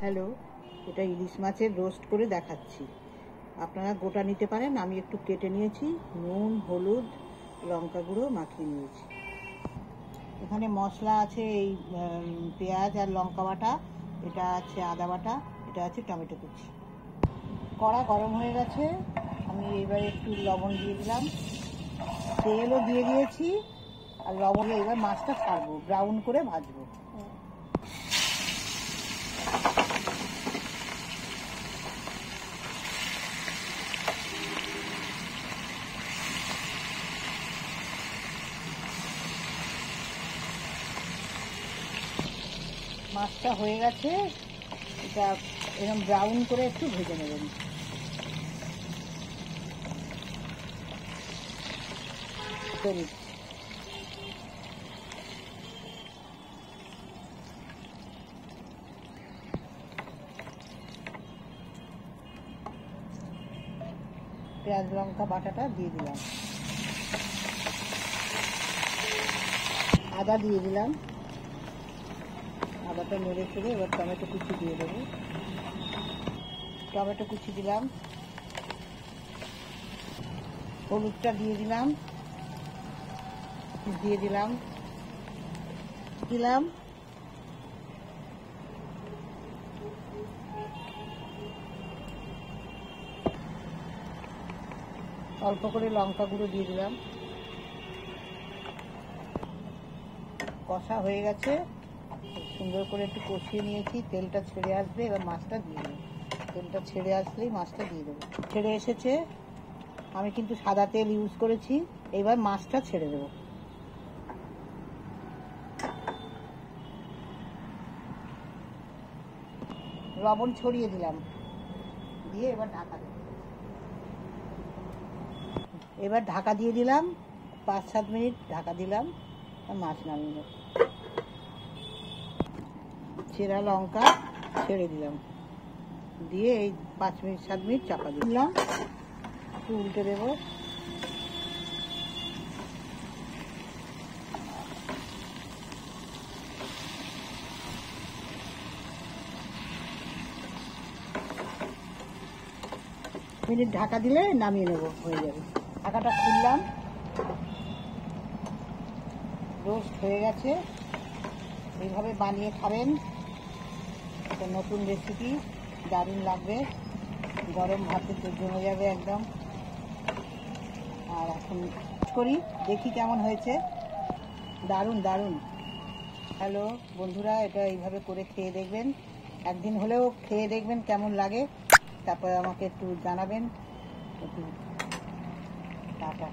Hello, এটা ইলিশ মাছের roast করে দেখাচ্ছি। আপনারা গোটা নিতে পারেন, আমি একটু কেটে নিয়েছি, নুন হলুদ লঙ্কা গুঁড়ো মাখিয়ে নিয়েছি। এখানে মশলা আছে এই পেঁয়াজ আর লঙ্কা বাটা, এটা আছে আদা বাটা, এটা আছে টমেটো কুচি। কড়া গরম হয়ে গেছে, আমি এবার একটু লবণ দিয়ে দিলাম, তেলও দিয়ে দিয়েছি আর লবণ। এবার মাছটা ছাড়বো, ব্রাউন করে ভাজবো। মাছটা হয়ে গেছে, এটা এরকম ব্রাউন করে একটু ভেজে নেবেন। পেঁয়াজ লঙ্কা বাটাটা দিয়ে দিলাম, আদা দিয়ে দিলাম, আদাটা নেড়ে ফেলে এবার টমেটো কুচি দিয়ে দেবো। টমেটো কুচি দিলাম, হলুদটা দিয়ে দিলাম, অল্প করে লঙ্কা গুঁড়ো দিয়ে দিলাম। কষা হয়ে গেছে, সুন্দর করে একটু কষিয়ে নিয়েছি, তেলটা ছেড়ে আসবে, এবার মাছটা দিয়ে দেবো। তেলটা ছেড়ে আসলেই মাছটা দিয়ে দেবো। ছেড়ে এসেছে, আমি কিন্তু সাদা তেল ইউজ করেছি। এবার মাছটা ছেড়ে দেবো। লবণ ছড়িয়ে দিলাম, দিয়ে এবার ঢাকা দেবো। এবার ঢাকা দিয়ে দিলাম, 5-7 মিনিট ঢাকা দিলাম, মাছ নামিয়ে নেব। চেরা লঙ্কা ছেড়ে দিলাম, দিয়ে এই 5-7 মিনিট চাপা দিলাম। একটু উল্টে দেবো। মিনিট ঢাকা দিলে নামিয়ে নেব, হয়ে যাবে। ঢাকাটা খুললাম, রোস্ট হয়ে গেছে। এইভাবে বানিয়ে খাবেন, একটা নতুন রেসিপি, দারুণ লাগবে, গরম ভাতে তো জমে যাবে একদম। আর এখন করি, দেখি কেমন হয়েছে। দারুণ দারুণ। হ্যালো বন্ধুরা, এটা এইভাবে করে খেয়ে দেখবেন, একদিন হলেও খেয়ে দেখবেন কেমন লাগে, তারপরে আমাকে একটু জানাবেন। টাটা।